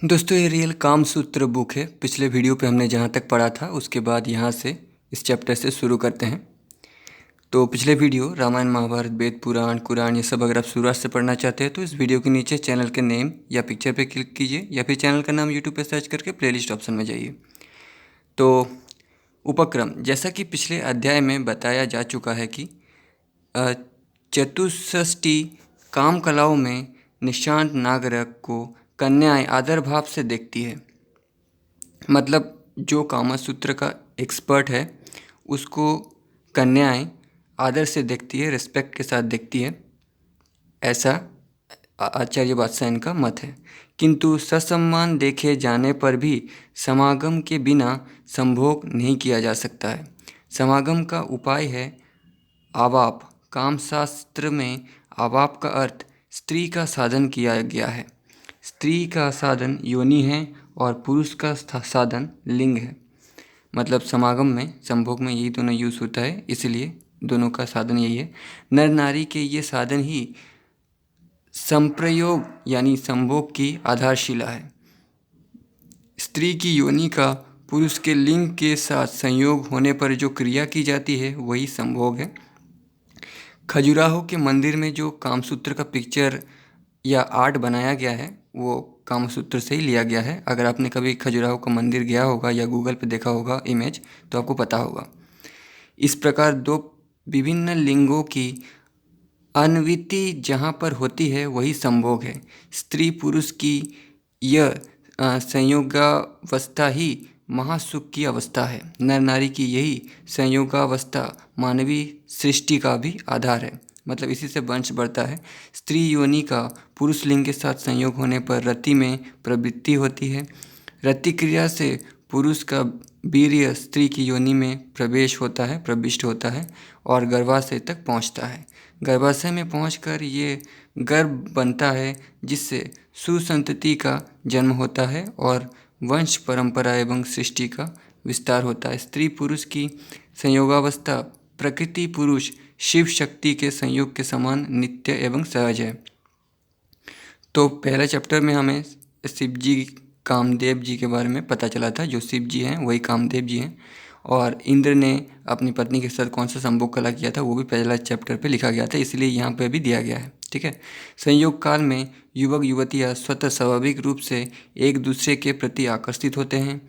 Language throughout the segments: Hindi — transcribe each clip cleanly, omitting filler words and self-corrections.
दोस्तों ये रियल काम सूत्र बुक है। पिछले वीडियो पे हमने जहाँ तक पढ़ा था उसके बाद यहाँ से इस चैप्टर से शुरू करते हैं। तो पिछले वीडियो रामायण महाभारत वेद पुराण कुरान ये सब अगर आप शुरुआत से पढ़ना चाहते हैं तो इस वीडियो के नीचे चैनल के नेम या पिक्चर पे क्लिक कीजिए या फिर चैनल का नाम यूट्यूब पे सर्च करके प्लेलिस्ट ऑप्शन में जाइए। तो उपक्रम, जैसा कि पिछले अध्याय में बताया जा चुका है कि चतुष्षष्टि काम कलाओं में निशांत नागरक को कन्याएं आदर भाव से देखती है। मतलब जो कामसूत्र का एक्सपर्ट है उसको कन्याएं आदर से देखती है, रिस्पेक्ट के साथ देखती है, ऐसा आचार्य वात्स्यायन का मत है। किंतु ससम्मान देखे जाने पर भी समागम के बिना संभोग नहीं किया जा सकता है। समागम का उपाय है आवाप। कामशास्त्र में आवाप का अर्थ स्त्री का साधन किया गया है। स्त्री का साधन योनि है और पुरुष का साधन लिंग है। मतलब समागम में संभोग में यही दोनों यूज़ होता है, इसलिए दोनों का साधन यही है। नर नारी के ये साधन ही संप्रयोग यानी संभोग की आधारशिला है। स्त्री की योनि का पुरुष के लिंग के साथ संयोग होने पर जो क्रिया की जाती है वही संभोग है। खजुराहो के मंदिर में जो कामसूत्र का पिक्चर या आर्ट बनाया गया है वो कामसूत्र से ही लिया गया है। अगर आपने कभी खजुराहो का मंदिर गया होगा या गूगल पे देखा होगा इमेज तो आपको पता होगा। इस प्रकार दो विभिन्न लिंगों की अन्विति जहाँ पर होती है वही संभोग है। स्त्री पुरुष की यह संयोगावस्था ही महासुख की अवस्था है। नर नारी की यही संयोगावस्था मानवीय सृष्टि का भी आधार है। मतलब इसी से वंश बढ़ता है। स्त्री योनि का पुरुष लिंग के साथ संयोग होने पर रति में प्रवृत्ति होती है। रति क्रिया से पुरुष का वीर्य स्त्री की योनि में प्रविष्ट होता है और गर्भाशय तक पहुंचता है। गर्भाशय में पहुंचकर ये गर्भ बनता है जिससे सुसंतति का जन्म होता है और वंश परंपरा एवं सृष्टि का विस्तार होता है। स्त्री पुरुष की संयोगावस्था प्रकृति पुरुष शिव शक्ति के संयोग के समान नित्य एवं सहज है। तो पहले चैप्टर में हमें शिव जी कामदेव जी के बारे में पता चला था। जो शिव जी हैं वही कामदेव जी हैं और इंद्र ने अपनी पत्नी के साथ कौन सा संभोग कला किया था वो भी पहला चैप्टर पे लिखा गया था, इसलिए यहाँ पे भी दिया गया है। ठीक है। संयोग काल में युवक युवतियाँ स्वतः स्वाभाविक रूप से एक दूसरे के प्रति आकर्षित होते हैं।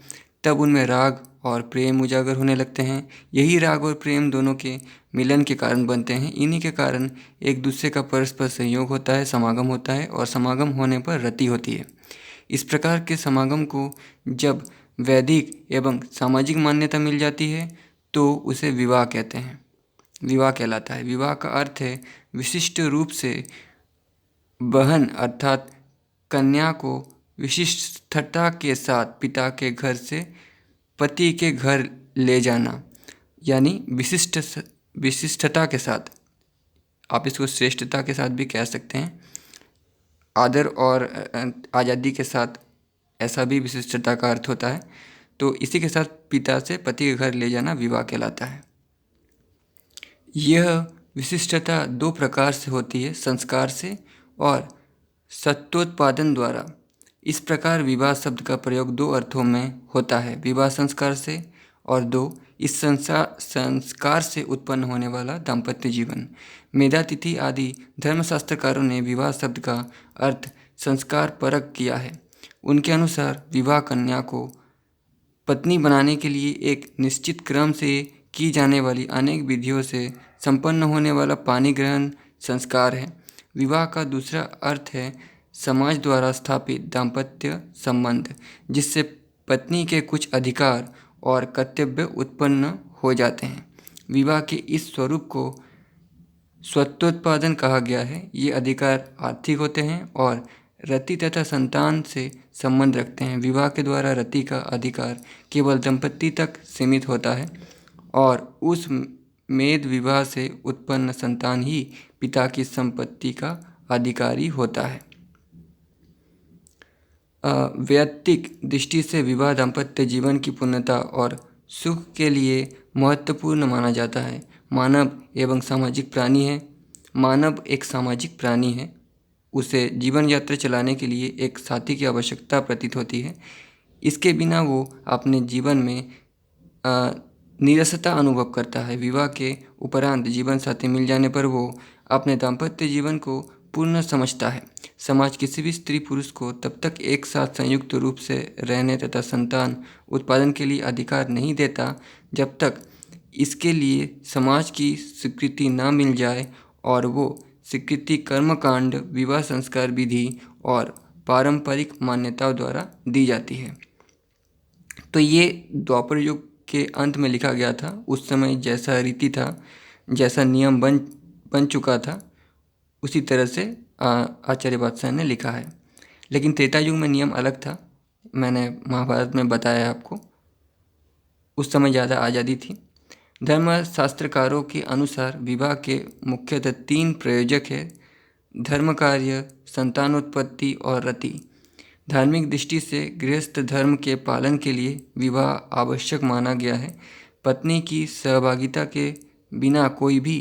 तब उनमें राग और प्रेम उजागर होने लगते हैं। यही राग और प्रेम दोनों के मिलन के कारण बनते हैं। इन्हीं के कारण एक दूसरे का परस्पर संयोग होता है, समागम होता है और समागम होने पर रति होती है। इस प्रकार के समागम को जब वैदिक एवं सामाजिक मान्यता मिल जाती है तो उसे विवाह कहते हैं, विवाह कहलाता है। विवाह का अर्थ है विशिष्ट रूप से बहन अर्थात कन्या को विशिष्टता के साथ पिता के घर से पति के घर ले जाना, यानी विशिष्टता के साथ। आप इसको श्रेष्ठता के साथ भी कह सकते हैं। आदर और आज़ादी के साथ ऐसा भी विशिष्टता का अर्थ होता है। तो इसी के साथ पिता से पति के घर ले जाना विवाह कहलाता है। यह विशिष्टता दो प्रकार से होती है, संस्कार से और सत्वोत्पादन द्वारा। इस प्रकार विवाह शब्द का प्रयोग दो अर्थों में होता है, विवाह संस्कार से और दो इस संस्कार से उत्पन्न होने वाला दाम्पत्य जीवन। मेधातिथि आदि धर्मशास्त्रकारों ने विवाह शब्द का अर्थ संस्कार परक किया है। उनके अनुसार विवाह कन्या को पत्नी बनाने के लिए एक निश्चित क्रम से की जाने वाली अनेक विधियों से संपन्न होने वाला पानी ग्रहण संस्कार है। विवाह का दूसरा अर्थ है समाज द्वारा स्थापित दाम्पत्य संबंध, जिससे पत्नी के कुछ अधिकार और कर्तव्य उत्पन्न हो जाते हैं। विवाह के इस स्वरूप को स्वत्वोत्पादन कहा गया है। ये अधिकार आर्थिक होते हैं और रति तथा संतान से संबंध रखते हैं। विवाह के द्वारा रति का अधिकार केवल दंपति तक सीमित होता है और उस मेद विवाह से उत्पन्न संतान ही पिता की संपत्ति का अधिकारी होता है। वैयक्तिक दृष्टि से विवाह दाम्पत्य जीवन की पूर्णता और सुख के लिए महत्वपूर्ण माना जाता है। मानव एक सामाजिक प्राणी है। उसे जीवन यात्रा चलाने के लिए एक साथी की आवश्यकता प्रतीत होती है। इसके बिना वो अपने जीवन में अ, नीरसता अनुभव करता है। विवाह के उपरांत जीवन साथी मिल जाने पर वो अपने दाम्पत्य जीवन को पूर्ण समझता है। समाज किसी भी स्त्री पुरुष को तब तक एक साथ संयुक्त रूप से रहने तथा संतान उत्पादन के लिए अधिकार नहीं देता जब तक इसके लिए समाज की स्वीकृति ना मिल जाए और वो स्वीकृति कर्मकांड, विवाह संस्कार विधि और पारंपरिक मान्यताओं द्वारा दी जाती है। तो ये द्वापर युग के अंत में लिखा गया था। उस समय जैसा रीति था, जैसा नियम बन चुका था, उसी तरह से आचार्य बादशाह ने लिखा है। लेकिन त्रेता युग में नियम अलग था। मैंने महाभारत में बताया आपको, उस समय ज़्यादा आज़ादी थी। धर्मशास्त्रकारों के अनुसार विवाह के मुख्यतः 3 प्रयोजक हैं: धर्म कार्य, संतानोत्पत्ति और रति। धार्मिक दृष्टि से गृहस्थ धर्म के पालन के लिए विवाह आवश्यक माना गया है। पत्नी की सहभागिता के बिना कोई भी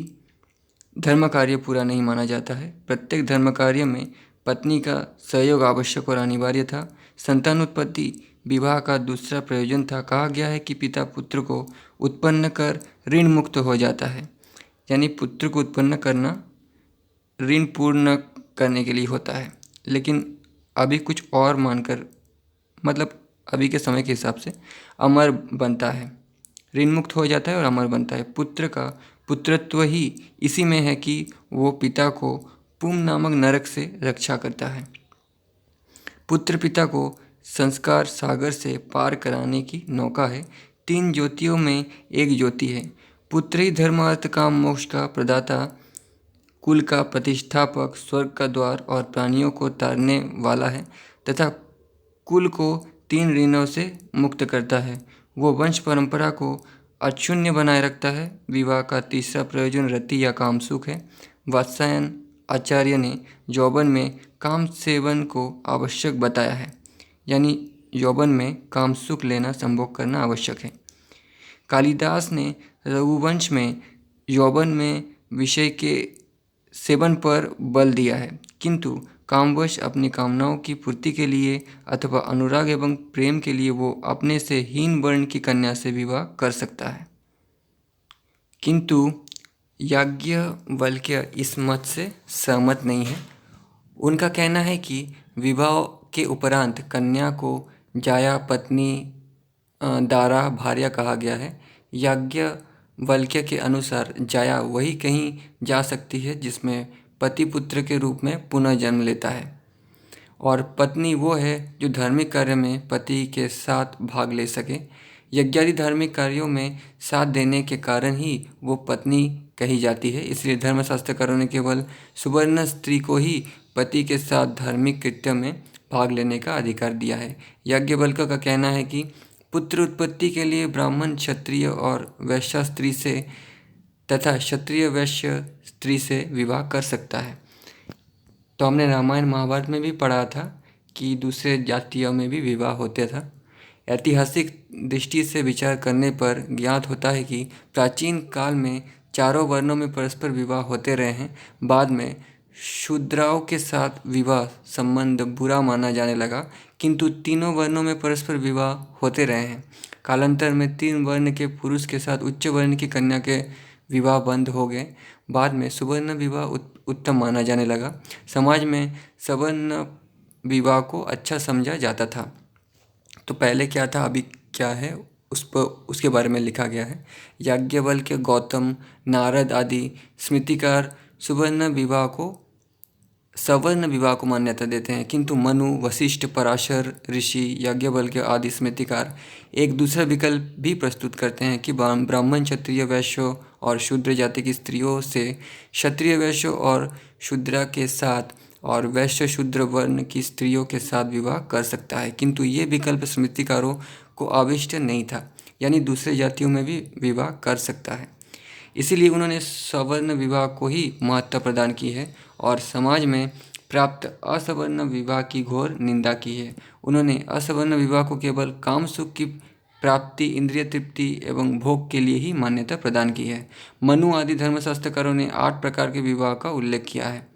धर्म कार्य पूरा नहीं माना जाता है। प्रत्येक धर्म कार्य में पत्नी का सहयोग आवश्यक और अनिवार्य था। संतानोत्पत्ति विवाह का दूसरा प्रयोजन था। कहा गया है कि पिता पुत्र को उत्पन्न कर ऋण मुक्त हो जाता है। यानी पुत्र को उत्पन्न करना ऋण पूर्ण करने के लिए होता है। लेकिन अभी कुछ और मानकर, मतलब अभी के समय के हिसाब से अमर बनता है, ऋण मुक्त हो जाता है और अमर बनता है। पुत्र का पुत्रत्व ही इसी में है कि वो पिता को पुम नामक नरक से रक्षा करता है। पुत्र पिता को संस्कार सागर से पार कराने की नौका है। 3 ज्योतियों में एक ज्योति है। पुत्र ही धर्म अर्थ काम मोक्ष का प्रदाता, कुल का प्रतिष्ठापक, स्वर्ग का द्वार और प्राणियों को तारने वाला है तथा कुल को 3 ऋणों से मुक्त करता है। वो वंश परंपरा को अक्षुण्य बनाए रखता है। विवाह का तीसरा प्रयोजन रति या काम सुख है। वात्स्यायन आचार्य ने यौवन में काम सेवन को आवश्यक बताया है। यानी यौवन में काम सुख लेना, संभोग करना आवश्यक है। कालिदास ने रघुवंश में यौवन में विषय के सेवन पर बल दिया है, किंतु कामवश अपनी कामनाओं की पूर्ति के लिए अथवा अनुराग एवं प्रेम के लिए वो अपने से हीन वर्ण की कन्या से विवाह कर सकता है। किंतु याज्ञवल्क्य इस मत से सहमत नहीं है। उनका कहना है कि विवाह के उपरांत कन्या को जाया, पत्नी, दारा, भार्या कहा गया है। याज्ञवल्क्य के अनुसार जाया वही कहीं जा सकती है जिसमें पति पुत्र के रूप में पुनः जन्म लेता है, और पत्नी वो है जो धार्मिक कार्य में पति के साथ भाग ले सके। यज्ञादि धार्मिक कार्यों में साथ देने के कारण ही वो पत्नी कही जाती है। इसलिए धर्मशास्त्रकारों ने केवल सुवर्ण स्त्री को ही पति के साथ धार्मिक कृत्य में भाग लेने का अधिकार दिया है। याज्ञवल्क्य का कहना है कि पुत्र उत्पत्ति के लिए ब्राह्मण क्षत्रिय और वैश्य स्त्री से तथा क्षत्रिय वैश्य स्त्री से विवाह कर सकता है। तो हमने रामायण महाभारत में भी पढ़ा था कि दूसरे जातियों में भी विवाह होते था। ऐतिहासिक दृष्टि से विचार करने पर ज्ञात होता है कि प्राचीन काल में चारों वर्णों में परस्पर विवाह होते रहे हैं। बाद में शूद्राओं के साथ विवाह संबंध बुरा माना जाने लगा, किंतु तीनों वर्णों में परस्पर विवाह होते रहे हैं। कालांतर में 3 वर्ण के पुरुष के साथ उच्च वर्ण की कन्या के विवाह बंद हो गए। बाद में सुवर्ण विवाह उत्तम माना जाने लगा। समाज में सवर्ण विवाह को अच्छा समझा जाता था। तो पहले क्या था, अभी क्या है, उसके बारे में लिखा गया है। याज्ञवल्क्य, गौतम, नारद आदि स्मृतिकार सवर्ण विवाह को मान्यता देते हैं, किंतु मनु, वशिष्ठ, पराशर ऋषि, याज्ञवल्क्य आदि स्मृतिकार एक दूसरा विकल्प भी प्रस्तुत करते हैं कि ब्राह्मण क्षत्रिय वैश्यों और शूद्र जाति की स्त्रियों से क्षत्रिय वैश्यों और शूद्रा के साथ और वैश्य शूद्र वर्ण की स्त्रियों के साथ विवाह कर सकता है, किंतु ये विकल्प स्मृतिकारों को आविष्ट नहीं था। यानी दूसरे जातियों में भी विवाह कर सकता है। इसीलिए उन्होंने सवर्ण विवाह को ही महत्ता प्रदान की है और समाज में प्राप्त असवर्ण विवाह की घोर निंदा की है। उन्होंने असवर्ण विवाह को केवल काम सुख की प्राप्ति, इंद्रिय तृप्ति एवं भोग के लिए ही मान्यता प्रदान की है। मनु आदि धर्मशास्त्रकारों ने 8 प्रकार के विवाह का उल्लेख किया है।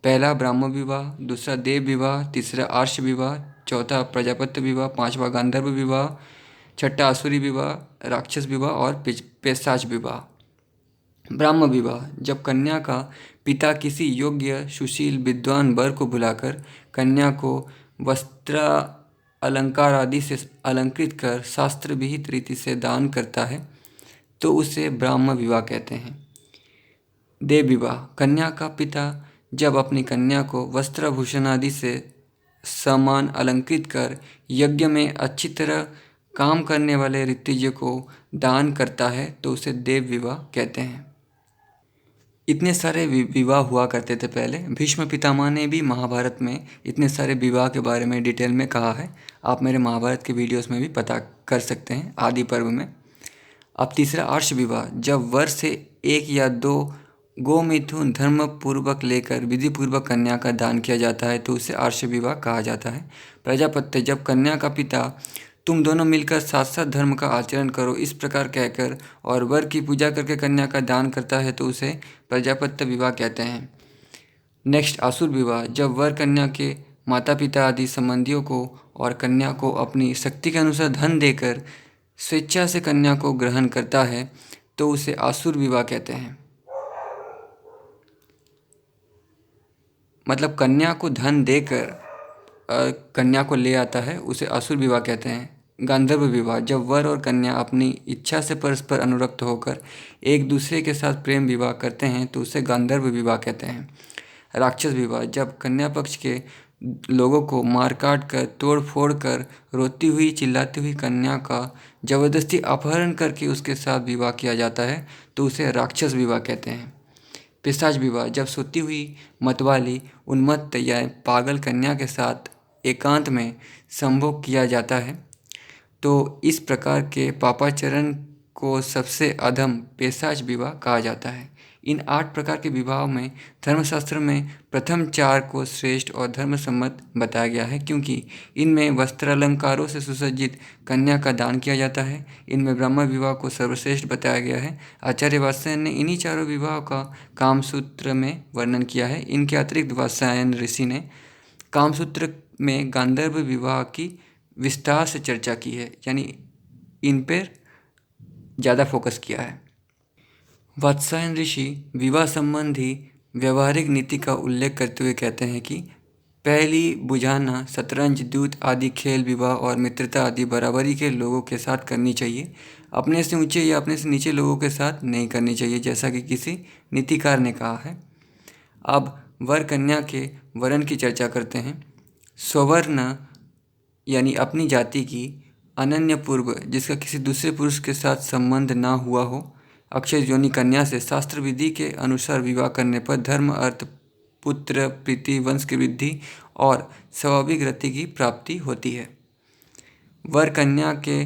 पहला ब्राह्म विवाह, दूसरा देव विवाह, तीसरा आर्ष विवाह, चौथा प्रजापत्य विवाह, पांचवा गांधर्व विवाह, छठा आसुरी विवाह, राक्षस विवाह और पिशाच विवाह। ब्राह्म विवाह, जब कन्या का पिता किसी योग्य सुशील विद्वान वर को बुलाकर कन्या को वस्त्र अलंकार आदि से अलंकृत कर शास्त्र विहित रीति से दान करता है तो उसे ब्राह्म विवाह कहते हैं। देव विवाह, कन्या का पिता जब अपनी कन्या को वस्त्राभूषण आदि से समान अलंकृत कर यज्ञ में अच्छी तरह काम करने वाले ऋत्विज को दान करता है तो उसे देव विवाह कहते हैं। इतने सारे विवाह हुआ करते थे पहले। भीष्म पितामह ने भी महाभारत में इतने सारे विवाह के बारे में डिटेल में कहा है। आप मेरे महाभारत के वीडियोस में भी पता कर सकते हैं आदि पर्व में। अब तीसरा आर्ष विवाह, जब वर से एक या दो गोमिथुन धर्म पूर्वक लेकर विधि पूर्वक कन्या का दान किया जाता है तो उसे आर्ष विवाह कहा जाता है। प्रजापत्य, जब कन्या का पिता तुम दोनों मिलकर साथ साथ धर्म का आचरण करो इस प्रकार कहकर और वर की पूजा करके कन्या का दान करता है तो उसे प्रजापत्य विवाह कहते हैं। नेक्स्ट आसुर विवाह, जब वर कन्या के माता पिता आदि संबंधियों को और कन्या को अपनी शक्ति के अनुसार धन देकर स्वेच्छा से कन्या को ग्रहण करता है तो उसे आसुर विवाह कहते हैं। मतलब कन्या को धन देकर कन्या को ले आता है उसे असुर विवाह कहते हैं। गांधर्व विवाह, जब वर और कन्या अपनी इच्छा से परस्पर अनुरक्त होकर एक दूसरे के साथ प्रेम विवाह करते हैं तो उसे गांधर्व विवाह कहते हैं। राक्षस विवाह, जब कन्या पक्ष के लोगों को मार काट कर तोड़ फोड़ कर रोती हुई चिल्लाती हुई कन्या का जबरदस्ती अपहरण करके उसके साथ विवाह किया जाता है तो उसे राक्षस विवाह कहते हैं। पिशाच विवाह, जब सोती हुई मतवाली उन्मत्त या पागल कन्या के साथ एकांत में संभोग किया जाता है तो इस प्रकार के पापाचरण को सबसे अधम पिशाच विवाह कहा जाता है। इन 8 प्रकार के विवाहों में धर्मशास्त्र में प्रथम 4 को श्रेष्ठ और धर्मसम्मत बताया गया है क्योंकि इनमें वस्त्रालंकारों से सुसज्जित कन्या का दान किया जाता है। इनमें ब्रह्म विवाह को सर्वश्रेष्ठ बताया गया है। आचार्य वात्स्यायन ने इन्हीं चारों विवाहों का कामसूत्र में वर्णन किया है। इनके अतिरिक्त वात्स्यायन ऋषि ने कामसूत्र में गांधर्व विवाह की विस्तार से चर्चा की है, यानी इन पर ज़्यादा फोकस किया है। वात्स्यायन ऋषि विवाह संबंधी व्यवहारिक नीति का उल्लेख करते हुए कहते हैं कि पहली बुझाना, शतरंज, दूत आदि खेल विवाह और मित्रता आदि बराबरी के लोगों के साथ करनी चाहिए। अपने से ऊंचे या अपने से नीचे लोगों के साथ नहीं करनी चाहिए, जैसा कि किसी नीतिकार ने कहा है। अब वर कन्या के वरण की चर्चा करते हैं। स्ववर्ण यानी अपनी जाति की, अनन्य पूर्व जिसका किसी दूसरे पुरुष के साथ संबंध ना हुआ हो, अक्षय योनि कन्या से शास्त्र विधि के अनुसार विवाह करने पर धर्म, अर्थ, पुत्र, प्रीति, वंश की वृद्धि और स्वाभाविक रति की प्राप्ति होती है। वर कन्या के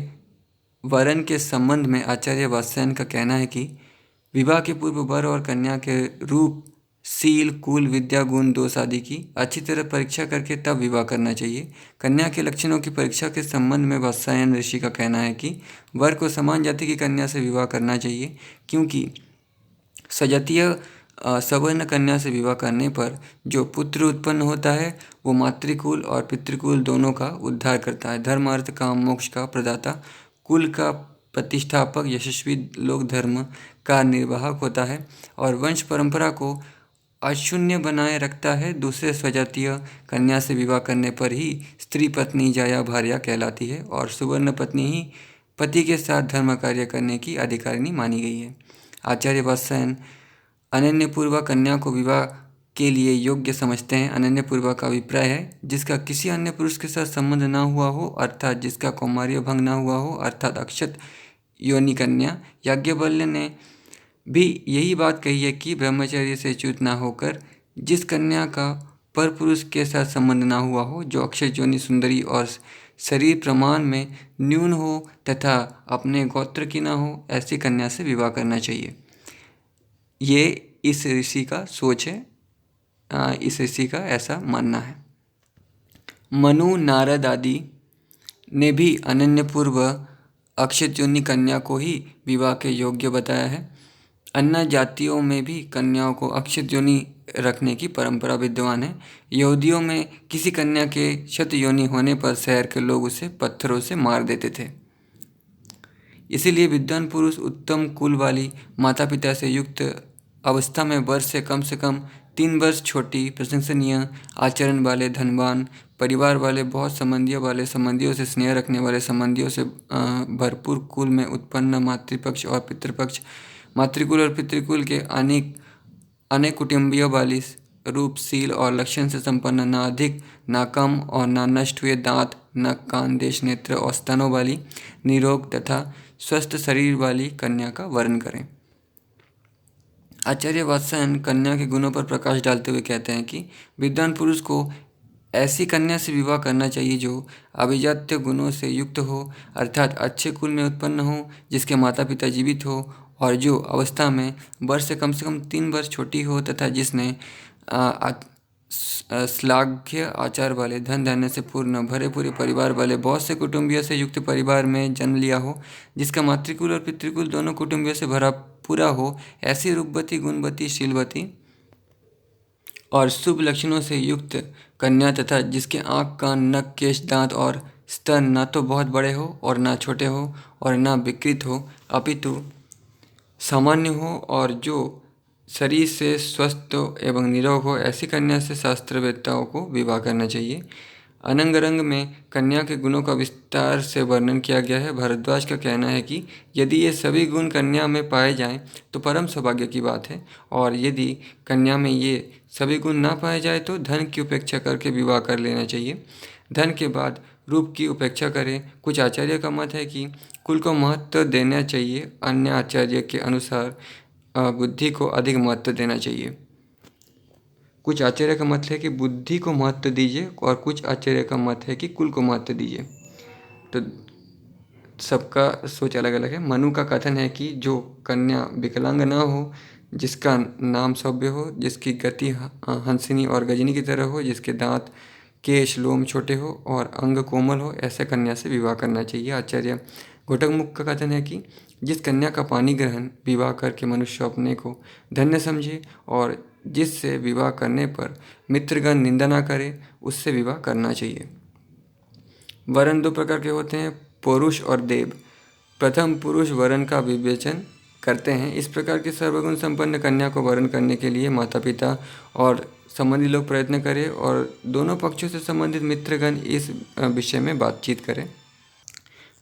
वरण के संबंध में आचार्य वात्स्यायन का कहना है कि विवाह के पूर्व वर और कन्या के रूप, शील, कुल, विद्या, गुण, दोष आदि की अच्छी तरह परीक्षा करके तब विवाह करना चाहिए। कन्या के लक्षणों की परीक्षा के संबंध में वात्स्यायन ऋषि का कहना है कि वर को समान जाति की कन्या से विवाह करना चाहिए क्योंकि सजातीय सवर्ण कन्या से विवाह करने पर जो पुत्र उत्पन्न होता है वो मातृकुल और पितृकुल दोनों का उद्धार करता है। धर्म, अर्थ, काम, मोक्ष का प्रदाता, कुल का प्रतिष्ठापक, यशस्वी लोक धर्म का निर्वाहक होता है और वंश परंपरा को अशून्य बनाए रखता है। दूसरे स्वजातीय कन्या से विवाह करने पर ही स्त्री पत्नी जाया भार्या कहलाती है और सुवर्ण पत्नी ही पति के साथ धर्म कार्य करने की अधिकारिणी मानी गई है। आचार्य वात्स्यायन अनन्य पूर्वा कन्या को विवाह के लिए योग्य समझते हैं। अनन्य पूर्वा का अभिप्राय है जिसका किसी अन्य पुरुष के साथ संबंध ना हुआ हो, अर्थात जिसका कौमार्य भंग ना हुआ हो, अर्थात अक्षत योनि कन्या। याज्ञवल्क्य ने भी यही बात कही है कि ब्रह्मचर्य से च्युत ना होकर जिस कन्या का पर पुरुष के साथ संबंध ना हुआ हो, जो अक्षय योनि, सुंदरी और शरीर प्रमाण में न्यून हो तथा अपने गोत्र की ना हो, ऐसी कन्या से विवाह करना चाहिए। ये इस ऋषि का सोच है, इस ऋषि का ऐसा मानना है। मनु, नारद आदि ने भी अनन्य पूर्व अक्षत योनि कन्या को ही विवाह के योग्य बताया है। अन्य जातियों में भी कन्याओं को अक्षत योनि रखने की परंपरा विद्यमान है। यहूदियों में किसी कन्या के शत योनि होने पर शहर के लोग उसे पत्थरों से मार देते थे। इसीलिए विद्वान पुरुष उत्तम कुल वाली माता पिता से युक्त अवस्था में वर्ष से कम 3 वर्ष छोटी प्रशंसनीय आचरण वाले धनवान परिवार वाले बहुत संबंधियों वाले संबंधियों से स्नेह रखने वाले संबंधियों से भरपूर कुल में उत्पन्न मातृपक्ष और पितृपक्ष मातृकुल और पितृकुल के अनेक अनेक कुटुंबियों वाली रूपशील और लक्षण से संपन्न न अधिक न कम और न नष्ट हुए दांत न कान देश नेत्र और स्तनों वाली निरोग तथा स्वस्थ शरीर वाली कन्या का वर्ण करें। आचार्य वात्स्यायन कन्या के गुणों पर प्रकाश डालते हुए कहते हैं कि विद्वान पुरुष को ऐसी कन्या से विवाह करना चाहिए जो अभिजात्य गुणों से युक्त हो, अर्थात अच्छे कुल में उत्पन्न हो, जिसके माता पिता जीवित हो और जो अवस्था में वर्ष से कम 3 वर्ष छोटी हो तथा जिसने श्लाघ्य आचार वाले धन धान्य से पूर्ण भरे पूरे परिवार वाले बहुत से कुटुंबियों से युक्त परिवार में जन्म लिया हो, जिसका मातृकुल और पितृकुल दोनों कुटुंबियों से भरा पूरा हो, ऐसी रूपवती गुणवती शीलवती और शुभ लक्षणों से युक्त कन्या तथा जिसके आँख कान नक केश दांत और स्तन न तो बहुत बड़े हो और न छोटे हो और न विकृत हो अपितु सामान्य हो और जो शरीर से स्वस्थ एवं निरोग हो, ऐसी कन्या से शास्त्रवेत्ताओं को विवाह करना चाहिए। अनंग रंग में कन्या के गुणों का विस्तार से वर्णन किया गया है। भारद्वाज का कहना है कि यदि ये सभी गुण कन्या में पाए जाएं तो परम सौभाग्य की बात है, और यदि कन्या में ये सभी गुण ना पाए जाए तो धन की उपेक्षा करके विवाह कर लेना चाहिए। धन के बाद रूप की उपेक्षा करें। कुछ आचार्य का मत है कि कुल को महत्व देना चाहिए, अन्य आचार्य के अनुसार बुद्धि को अधिक महत्व देना चाहिए। कुछ आचार्य का मत है कि बुद्धि को महत्व दीजिए और कुछ आचार्य का मत है कि कुल को महत्व दीजिए। तो सबका सोच अलग अलग है। मनु का कथन है कि जो कन्या विकलांग ना हो, जिसका नाम सौम्य हो, जिसकी गति हंसिनी और गजनी की तरह हो, जिसके दांत केश लोम छोटे हो और अंग कोमल हो, ऐसे कन्या से विवाह करना चाहिए। आचार्य घोटकमुख का कथन है कि जिस कन्या का पानी ग्रहण विवाह करके मनुष्य अपने को धन्य समझे और जिससे विवाह करने पर मित्रगण निंदा ना करे, उससे विवाह करना चाहिए। वरण 2 प्रकार के होते हैं, पुरुष और देव। प्रथम पुरुष वरण का विवेचन करते हैं। इस प्रकार की सर्वगुण संपन्न कन्या को वरण करने के लिए माता पिता और संबंधी लोग प्रयत्न करें और दोनों पक्षों से संबंधित मित्रगण इस विषय में बातचीत करें।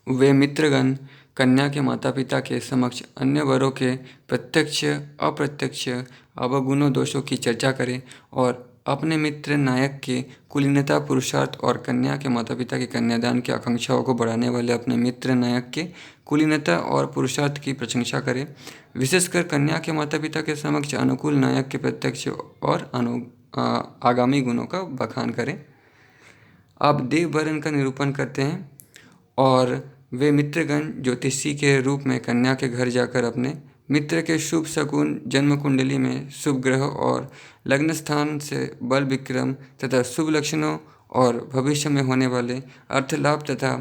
वे मित्रगण कन्या के माता पिता के समक्ष अन्य वरों के प्रत्यक्ष अप्रत्यक्ष अवगुणों दोषों की चर्चा करें और अपने मित्र नायक के कुलीनता पुरुषार्थ और कन्या के माता पिता के कन्यादान की आकांक्षाओं को बढ़ाने वाले अपने मित्र नायक के कुलीनता और पुरुषार्थ की प्रशंसा करें। विशेषकर कन्या के माता पिता के समक्ष अनुकूल नायक के प्रत्यक्ष और आगामी गुणों का बखान करें। आप देव वरण का निरूपण करते हैं और वे मित्रगण ज्योतिषी के रूप में कन्या के घर जाकर अपने मित्र के शुभ शकुन जन्म कुंडली में शुभ ग्रह और लग्न स्थान से बल विक्रम तथा शुभ लक्षणों और भविष्य में होने वाले अर्थ लाभ तथा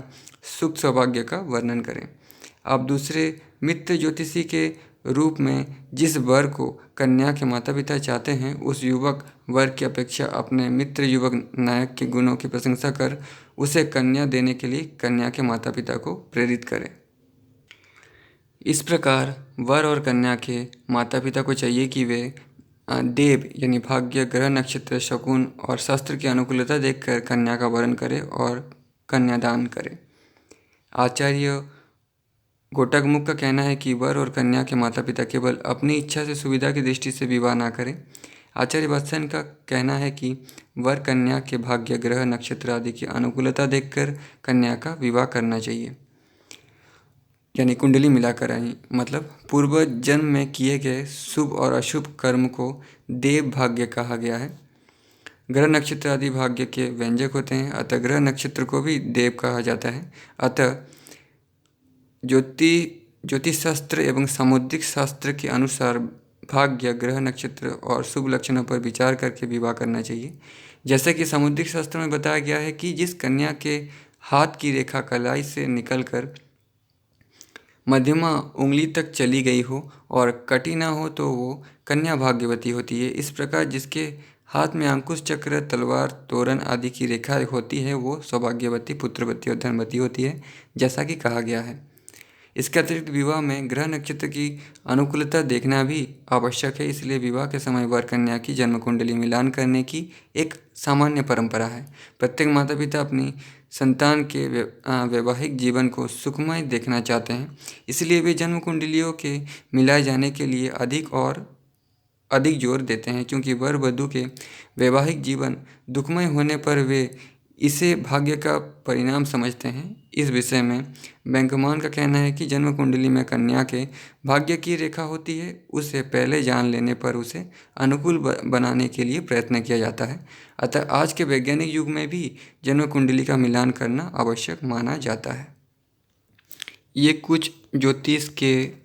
सुख सौभाग्य का वर्णन करें। आप दूसरे मित्र ज्योतिषी के रूप में जिस वर को कन्या के माता पिता चाहते हैं, उस युवक वर की अपेक्षा अपने मित्र युवक नायक के गुणों की प्रशंसा कर उसे कन्या देने के लिए कन्या के माता पिता को प्रेरित करें। इस प्रकार वर और कन्या के माता पिता को चाहिए कि वे देव यानी भाग्य ग्रह नक्षत्र शकुन और शास्त्र की अनुकूलता देखकर कन्या का वरण करें और कन्यादान करें। आचार्य घोटकमुख का कहना है कि वर और कन्या के माता पिता केवल अपनी इच्छा से सुविधा की दृष्टि से विवाह ना करें। आचार्य वात्स्यायन का कहना है कि वर कन्या के भाग्य ग्रह नक्षत्र आदि की अनुकूलता देखकर कन्या का विवाह करना चाहिए, यानी कुंडली मिलाकर आई, मतलब पूर्व जन्म में किए गए शुभ और अशुभ कर्म को देव भाग्य कहा गया है। ग्रह नक्षत्र आदि भाग्य के व्यंजक होते हैं, अतः ग्रह नक्षत्र को भी देव कहा जाता है। अतः ज्योतिष शास्त्र एवं सामुद्रिक शास्त्र के अनुसार भाग्य ग्रह नक्षत्र और शुभ लक्षणों पर विचार करके विवाह करना चाहिए। जैसे कि सामुद्रिक शास्त्र में बताया गया है कि जिस कन्या के हाथ की रेखा कलाई से निकलकर मध्यमा उंगली तक चली गई हो और कटी ना हो तो वो कन्या भाग्यवती होती है। इस प्रकार जिसके हाथ में अंकुश चक्र, तलवार, तोरण आदि की रेखा होती है वो सौभाग्यवती, पुत्रवती और धनवती होती है, जैसा कि कहा गया है। इसके अतिरिक्त विवाह में ग्रह नक्षत्र की अनुकूलता देखना भी आवश्यक है, इसलिए विवाह के समय वर कन्या की जन्म कुंडली मिलान करने की एक सामान्य परंपरा है। प्रत्येक माता पिता अपनी संतान के वैवाहिक जीवन को सुखमय देखना चाहते हैं, इसलिए वे जन्म कुंडलियों के मिलाए जाने के लिए अधिक जोर देते हैं, क्योंकि वर वधू के वैवाहिक जीवन दुखमय होने पर वे इसे भाग्य का परिणाम समझते हैं। इस विषय में बैंकमान का कहना है कि जन्म कुंडली में कन्या के भाग्य की रेखा होती है, उसे पहले जान लेने पर उसे अनुकूल बनाने के लिए प्रयत्न किया जाता है। अतः आज के वैज्ञानिक युग में भी जन्म कुंडली का मिलान करना आवश्यक माना जाता है। ये कुछ ज्योतिष के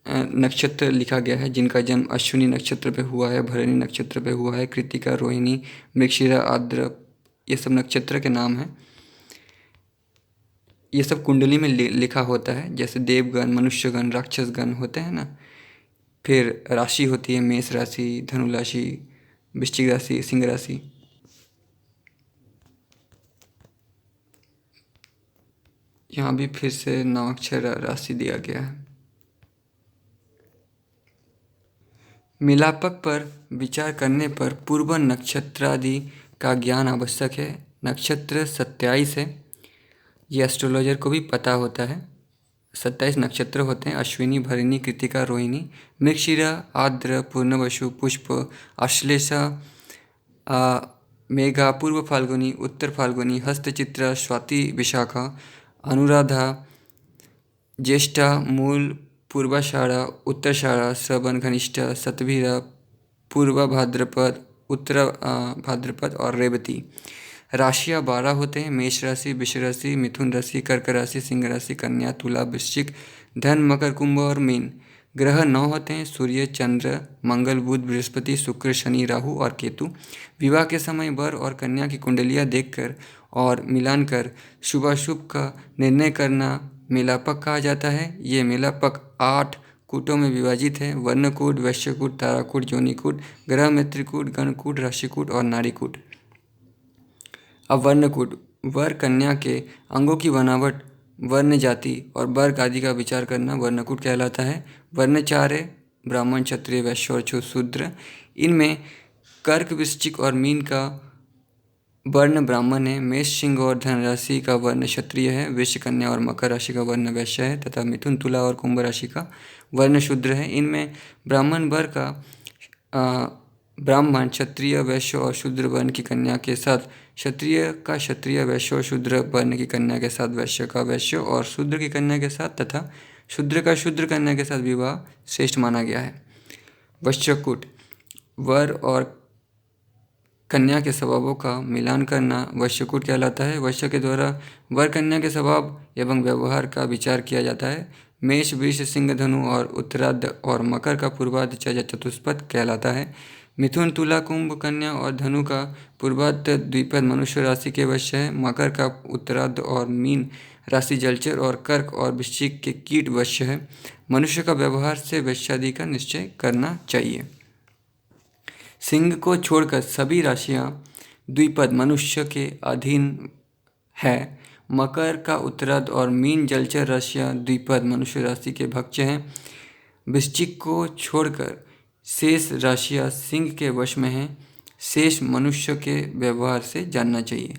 नक्षत्र लिखा गया है जिनका जन्म अश्विनी नक्षत्र पे हुआ है, भरणी नक्षत्र पे हुआ है, कृतिका, रोहिणी, मृगशिरा, आर्द्र, ये सब नक्षत्र के नाम हैं। ये सब कुंडली में लिखा होता है, जैसे देवगण, मनुष्यगण, राक्षसगण होते हैं ना। फिर राशि होती है मेष राशि, धनु राशि, वृश्चिक राशि, सिंह राशि। यहाँ भी फिर से 9 अक्षर राशि दिया गया है। मिलापक पर विचार करने पर पूर्व नक्षत्रादि का ज्ञान आवश्यक है। नक्षत्र 27 है, ये एस्ट्रोलॉजर को भी पता होता है। 27 नक्षत्र होते हैं, अश्विनी, भरणी, कृतिका, रोहिणी, मृगशिरा, आर्द्र, पूर्णवसु, पुष्प, आश्लेषा, मेघा, पूर्व फाल्गुनी, उत्तर फाल्गुनी, हस्तचित्रा, स्वाति, विशाखा, अनुराधा, ज्येष्ठा, मूल, पूर्वाषाढ़ा, उत्तराषाढ़ा, श्रवण, घनिष्ठा, सतभिरा, पूर्व भाद्रपद, उत्तर भाद्रपद और रेवती। राशियाँ 12 होते हैं, मेष राशि, वृष राशि, मिथुन राशि, कर्क राशि, सिंह राशि, कन्या, तुला, वृश्चिक, धन, मकर, कुंभ और मीन। ग्रह 9 होते हैं, सूर्य, चंद्र, मंगल, बुध, बृहस्पति, शुक्र, शनि, राहु और केतु। विवाह के समय वर और कन्या की कुंडलियाँ देखकर और मिलान कर शुभाशुभ का निर्णय करना मेलापक कहा जाता है। ये मेलापक 8 कूटों में विभाजित है: वर्णकूट, वैश्यकूट, ताराकूट, योनिकूट, ग्रह मित्रकूट, गणकूट, राशिकूट और नारीकूट। अब वर्णकूट, वर कन्या के अंगों की बनावट, वर्ण, जाति और वर्ग आदि का विचार करना वर्णकूट कहलाता है। वर्ण 4 है: ब्राह्मण, क्षत्रिय, वैश्य और शूद्र। इनमें कर्क, वृश्चिक और मीन का वर्ण ब्राह्मण है, मेष, सिंह और धन राशि का वर्ण क्षत्रिय है, वृश्चिक, कन्या और मकर राशि का वर्ण वैश्य है तथा मिथुन, तुला और कुंभ राशि का वर्ण शूद्र है। इनमें ब्राह्मण वर्ग का ब्राह्मण, क्षत्रिय, वैश्य और शूद्र वर्ण की कन्या के साथ क्षत्रिय का क्षत्रिय, वैश्य और शूद्र वर्ण की कन्या के साथ वैश्य का वैश्य और शूद्र की कन्या के साथ तथा शूद्र का शूद्र कन्या के साथ विवाह श्रेष्ठ माना गया है। वैश्यकूट, वर और कन्या के स्वभावों का मिलान करना वैश्यकूट कहलाता है। वैश्य के द्वारा वर कन्या के स्वभाव एवं व्यवहार का विचार किया जाता है। मेष, वृष, सिंह, धनु और उत्तरार्ध और मकर का पूर्वार्ध चतुष्पद कहलाता है। मिथुन, तुला, कुंभ, कन्या और धनु का पूर्वार्ध द्विपद मनुष्य राशि के वैश्य है। मकर का उत्तरार्ध और मीन राशि जलचर और कर्क और वृश्चिक के कीट वैश्य है। मनुष्य का व्यवहार से वैश्यादि का निश्चय करना चाहिए। सिंह को छोड़कर सभी राशियां द्विपद मनुष्य के अधीन है। मकर का उत्तरार्ध और मीन जलचर राशियां द्विपद मनुष्य राशि के भक्ष्य हैं। वृश्चिक को छोड़कर शेष राशियां सिंह के वश में हैं। शेष मनुष्य के व्यवहार से जानना चाहिए।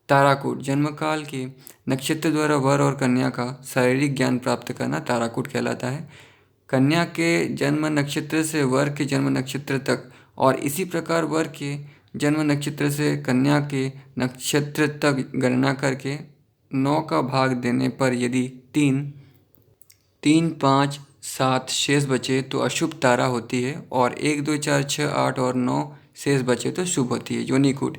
ताराकूट, जन्मकाल के नक्षत्र द्वारा वर और कन्या का शारीरिक ज्ञान प्राप्त करना ताराकूट कहलाता है। कन्या के जन्म नक्षत्र से वर के जन्म नक्षत्र तक और इसी प्रकार वर के जन्म नक्षत्र से कन्या के नक्षत्र तक गणना करके 9 का भाग देने पर यदि 3, 5, 7 शेष बचे तो अशुभ तारा होती है और 1, 2, 4, 6, 8 और 9 शेष बचे तो शुभ होती है। योनिकूट,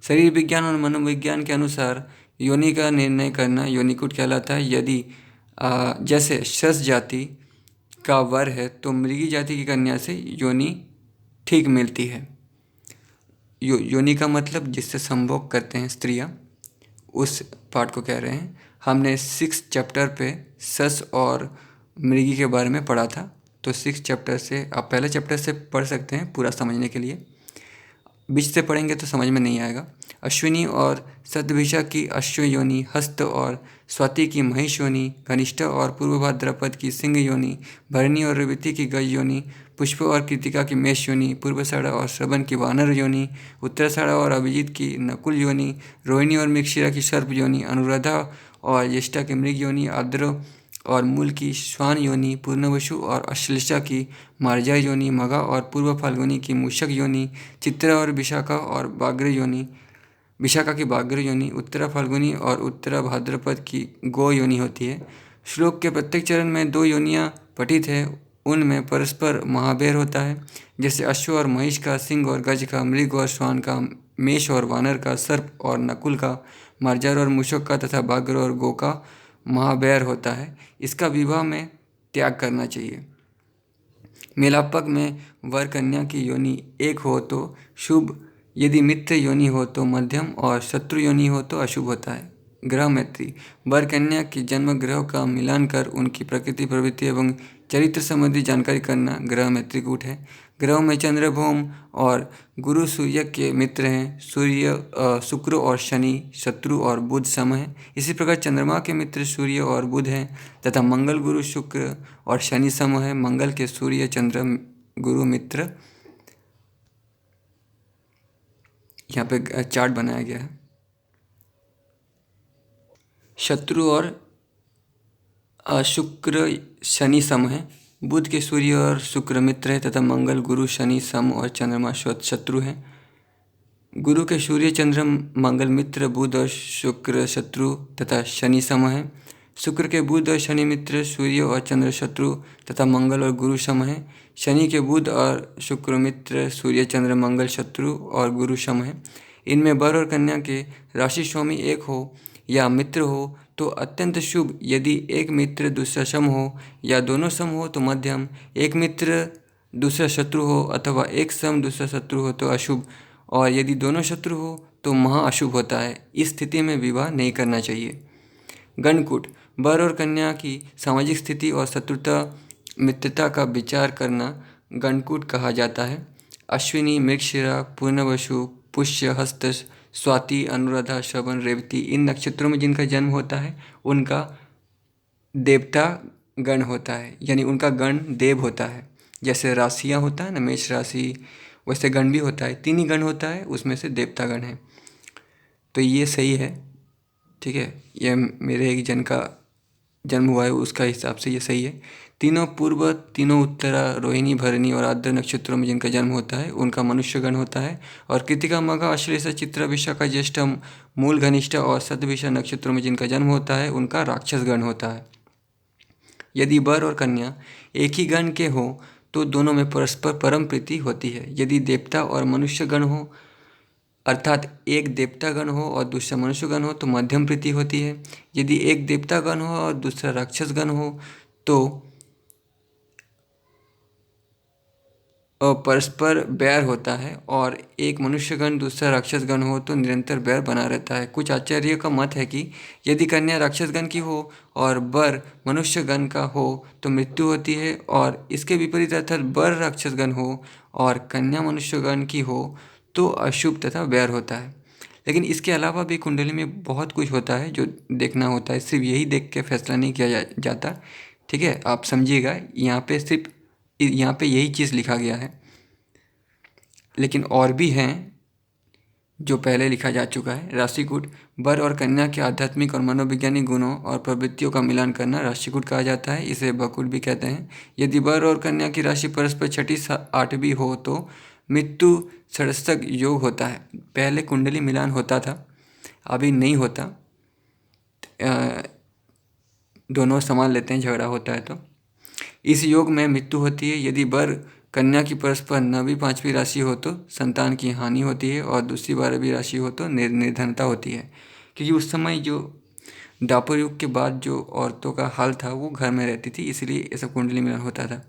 शरीर विज्ञान और मनोविज्ञान के अनुसार योनि का निर्णय करना योनिकूट कहलाता है। यदि जैसे शस जाति का वर है तो मृगी जाति की कन्या से योनि ठीक मिलती है। योनि का मतलब जिससे संभोग करते हैं स्त्रियां, उस पार्ट को कह रहे हैं। हमने 6 चैप्टर पे सस और मृगी के बारे में पढ़ा था। तो 6 चैप्टर से आप पहले चैप्टर से पढ़ सकते हैं पूरा समझने के लिए। बीच से पढ़ेंगे तो समझ में नहीं आएगा। अश्विनी और शतभिषा की अश्व योनि, हस्त और स्वाति की महिष योनि, घनिष्ठा और पूर्व भाद्रपद की सिंह योनि, भरणी और रेवती की गज योनि, पुष्प और कृतिका की मेष योनि, पूर्वाषाढ़ा और श्रवण की वानर योनि, उत्तराषाढ़ा और अभिजीत की नकुल योनि, रोहिणी और मृगशिरा की सर्प योनि, अनुराधा और ज्येष्ठा की मृग योनि, आर्द्र और मूल की श्वान योनि, पूर्णवसु और अश्लेषा की मार्जा योनि, मघा और पूर्व फाल्गुनी की मूषक योनि, चित्रा और विशाखा की बाग्र योनि, उत्तरा फाल्गुनी और उत्तरा भाद्रपद की गो योनि होती है। श्लोक के प्रत्येक चरण में 2 योनियाँ पठित है, उनमें परस्पर महाभेर होता है। जैसे अश्व और महिष का, सिंह और गज का, मृग और श्वान का, मेष और वानर का, सर्प और नकुल का, मार्जार और मूषक का तथा बाग्र और गो का महाभेर होता है। इसका विवाह में त्याग करना चाहिए। मेलापक में वर कन्या की योनि एक हो तो शुभ, यदि मित्र योनि हो तो मध्यम और शत्रु योनि हो तो अशुभ होता है। ग्रह मैत्री, वर कन्या की जन्म ग्रह का मिलान कर उनकी प्रकृति, प्रवृत्ति एवं चरित्र संबंधी जानकारी करना ग्रह मैत्री कूट है। ग्रहों में चंद्र, भौम और गुरु सूर्य के मित्र हैं। शुक्र और शनि शत्रु और बुध सम हैं। इसी प्रकार चंद्रमा के मित्र सूर्य और बुध हैं तथा मंगल, गुरु, शुक्र और शनि सम है। मंगल के सूर्य, चंद्र, गुरु मित्र। यहाँ पे चार्ट बनाया गया है। शत्रु और शुक्र शनि सम है। बुध के सूर्य और शुक्र मित्र है तथा मंगल, गुरु, शनि सम और चंद्रमा शत्रु हैं। गुरु के सूर्य, चंद्र, मंगल मित्र, बुध और शुक्र शत्रु तथा शनि सम है। शुक्र के बुध और शनि मित्र, सूर्य और चंद्र शत्रु तथा मंगल और गुरु सम है। शनि के बुध और शुक्र मित्र, सूर्य, चंद्र, मंगल शत्रु और गुरु सम है। इनमें वर और कन्या के राशि स्वामी एक हो या मित्र हो तो अत्यंत शुभ, यदि एक मित्र दूसरा सम हो या दोनों सम हो तो मध्यम, एक मित्र दूसरा शत्रु हो अथवा एक सम दूसरा शत्रु हो तो अशुभ, और यदि दोनों शत्रु हो तो महा अशुभ होता है। इस स्थिति में विवाह नहीं करना चाहिए। गणकूट, वर और कन्या की सामाजिक स्थिति और शत्रुता मित्रता का विचार करना गणकूट कहा जाता है। अश्विनी, मृगशिरा, पूर्णवसु, पुष्य, हस्त, स्वाति, अनुराधा, श्रवण, रेवती इन नक्षत्रों में जिनका जन्म होता है उनका देवता गण होता है, यानी उनका गण देव होता है। जैसे राशियाँ होता है ना, मेष राशि, वैसे गण भी होता है। 3 ही गण होता है, उसमें से देवता गण है। तो ये सही है, ठीक है। ये मेरे एक जन का जन्म हुआ है, उसका हिसाब से ये सही है। तीनों पूर्व, तीनों उत्तरा, रोहिणी, भरणी और आद्र नक्षत्रों में जिनका जन्म होता है उनका मनुष्य गण होता है। और कृतिका, मघा, अश्लेषा, चित्रा, विशाखा, ज्येष्ठा, मूल, घनिष्ठा और शतभिषा नक्षत्रों में जिनका जन्म होता है उनका राक्षस गण होता है। यदि वर और कन्या एक ही गण के हो तो दोनों में परस्पर परम प्रीति होती है। यदि देवता और मनुष्य गण हो, अर्थात एक देवता गण हो और दूसरा मनुष्य गण हो तो मध्यम प्रीति होती है। यदि एक देवता गण हो और दूसरा राक्षस गण हो तो परस्पर बैर होता है, और एक मनुष्यगण दूसरा राक्षसगण हो तो निरंतर बैर बना रहता है। कुछ आचार्यों का मत है कि यदि कन्या राक्षसगण की हो और वर मनुष्यगण का हो तो मृत्यु होती है, और इसके विपरीत अर्थात वर राक्षसगण हो और कन्या मनुष्यगण की हो तो अशुभ तथा बैर होता है। लेकिन इसके अलावा भी कुंडली में बहुत कुछ होता है जो देखना होता है, सिर्फ यही देख के फैसला नहीं किया जाता, ठीक है। आप समझिएगा, यहाँ पे यही चीज़ लिखा गया है, लेकिन और भी हैं जो पहले लिखा जा चुका है। राशिकूट, वर और कन्या के आध्यात्मिक और मनोवैज्ञानिक गुणों और प्रवृत्तियों का मिलान करना राशिकूट कहा जाता है। इसे बकुट भी कहते हैं। यदि वर और कन्या की राशि परस्पर छठी आठवीं हो तो मृत्यु षडशक योग होता है। पहले कुंडली मिलान होता था, अभी नहीं होता। दोनों संभाल लेते हैं, झगड़ा होता है तो। इस योग में मृत्यु होती है। यदि वर कन्या की परस्पर 9वीं 5वीं राशि हो तो संतान की हानि होती है, और दूसरी 12वीं राशि हो तो निर्धनता होती है। क्योंकि उस समय जो द्वापर युग के बाद जो औरतों का हाल था वो घर में रहती थी, इसलिए ऐसा कुंडली मिलन होता था।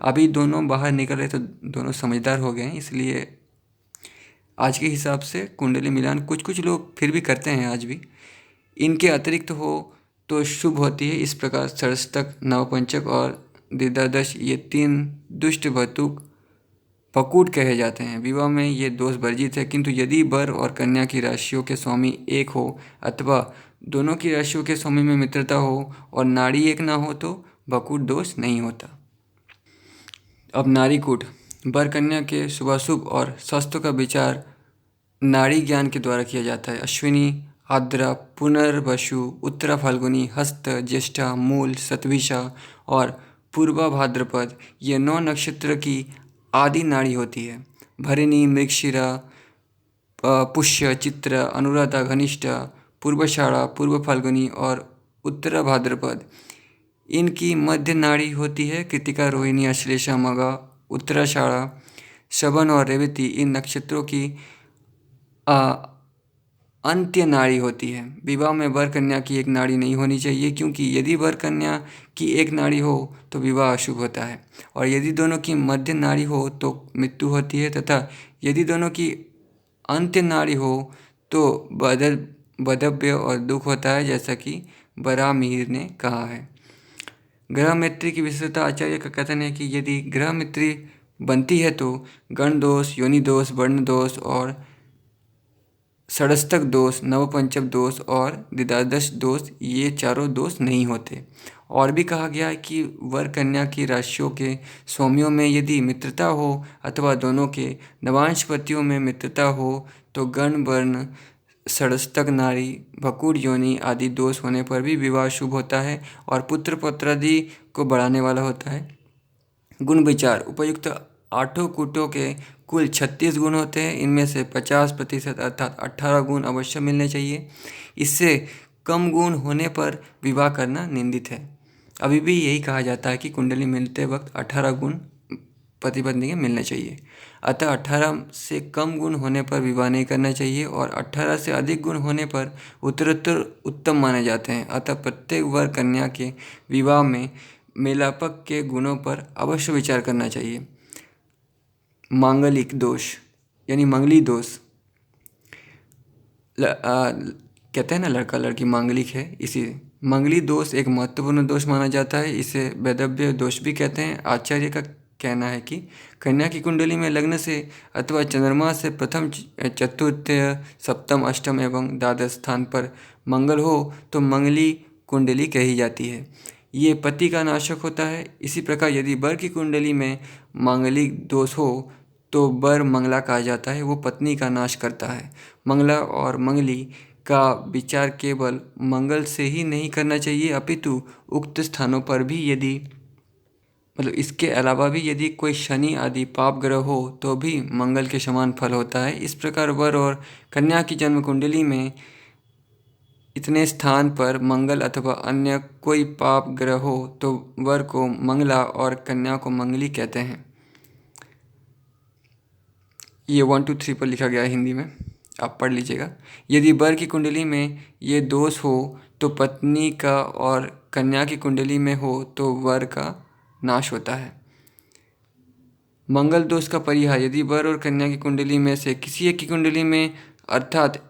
अभी दोनों बाहर निकल रहे तो दोनों समझदार हो गए हैं, इसलिए आज के हिसाब से कुंडली मिलान कुछ कुछ लोग फिर भी करते हैं आज भी। इनके अतिरिक्त हो तो शुभ होती है। इस प्रकार षष्टक, नवपंचक और द्विदादश ये 3 दुष्ट भकूट कहे जाते हैं। विवाह में ये दोष वर्जित है, किंतु यदि वर और कन्या की राशियों के स्वामी एक हो अथवा दोनों की राशियों के स्वामी में मित्रता हो और नाड़ी एक ना हो तो भकूट दोष नहीं होता। अब नाड़ीकूट। वर कन्या के शुभाशुभ और स्वास्थ्य का विचार नाड़ी ज्ञान के द्वारा किया जाता है। अश्विनी, आद्रा, पुनर्वसु, उत्तरा फाल्गुनी, हस्त, ज्येष्ठा, मूल, शतभिषा और पूर्वा भाद्रपद ये 9 नक्षत्र की आदि नाड़ी होती है। भरिणी, मृगशिरा, पुष्य, चित्र, अनुराधा, घनिष्ठा, पूर्वाषाढ़ा, पूर्व फाल्गुनी और उत्तरा भाद्रपद इनकी मध्य नाड़ी होती है। कृतिका, रोहिणी, अश्लेषा, मघा, उत्तराषाढ़ा, श्रवण और रेवती इन नक्षत्रों की अंत्य नाड़ी होती है। विवाह में वर कन्या की एक नाड़ी नहीं होनी चाहिए, क्योंकि यदि वर कन्या की एक नाड़ी हो तो विवाह अशुभ होता है, और यदि दोनों की मध्य नाड़ी हो तो मृत्यु होती है, तथा यदि दोनों की अंत्य नाड़ी हो तो वैधव्य और दुख होता है, जैसा कि बरामीर ने कहा है। ग्रह मित्री की विशेषता। आचार्य का कथन है कि यदि ग्रह मित्री बनती है तो गण दोष, योनि दोष, वर्ण दोष और षडस्थक दोष, नवपंचक दोष और द्विदादश दोष ये चारों दोष नहीं होते। और भी कहा गया है कि वर कन्या की राशियों के स्वामियों में यदि मित्रता हो अथवा दोनों के नवांश पतियों में मित्रता हो तो गण, वर्ण, षडस्थक नाड़ी, भकूट योनि आदि दोष होने पर भी विवाह शुभ होता है और पुत्र पौत्रादि को बढ़ाने वाला होता है। गुण विचार। उपयुक्त 8 कूटों के कुल 36 गुण होते हैं। इनमें से 50% अर्थात 18 गुण अवश्य मिलने चाहिए। इससे कम गुण होने पर विवाह करना निंदित है। अभी भी यही कहा जाता है कि कुंडली मिलते वक्त 18 गुण पति पत्नी के मिलने चाहिए। अतः 18 से कम गुण होने पर विवाह नहीं करना चाहिए और 18 से अधिक गुण होने पर उत्तरोत्तर उत्तम माने जाते हैं। अतः प्रत्येक वर कन्या के विवाह में मेलापक के गुणों पर अवश्य विचार करना चाहिए। मांगलिक दोष यानी मंगली दोष। कहते हैं ना लड़का लड़की मांगलिक है, इसी मंगली दोष एक महत्वपूर्ण दोष माना जाता है। इसे वैधव्य दोष भी कहते हैं। आचार्य का कहना है कि कन्या की कुंडली में लग्न से अथवा चंद्रमा से प्रथम, चतुर्थ, सप्तम, अष्टम एवं द्वादश स्थान पर मंगल हो तो मंगली कुंडली कही जाती है। ये पति का नाशक होता है। इसी प्रकार यदि वर की कुंडली में मांगलिक दोष हो तो वर मंगला कहा जाता है, वो पत्नी का नाश करता है। मंगला और मंगली का विचार केवल मंगल से ही नहीं करना चाहिए, अपितु उक्त स्थानों पर भी यदि इसके अलावा भी यदि कोई शनि आदि पाप ग्रह हो तो भी मंगल के समान फल होता है। इस प्रकार वर और कन्या की जन्म कुंडली में इतने स्थान पर मंगल अथवा अन्य कोई पाप ग्रह हो तो वर को मंगला और कन्या को मंगली कहते हैं। ये 1 2 3 पर लिखा गया है हिंदी में, आप पढ़ लीजिएगा। यदि वर की कुंडली में ये दोष हो तो पत्नी का, और कन्या की कुंडली में हो तो वर का नाश होता है। मंगल दोष का परिहार। यदि वर और कन्या की कुंडली में से किसी एक की कुंडली में अर्थात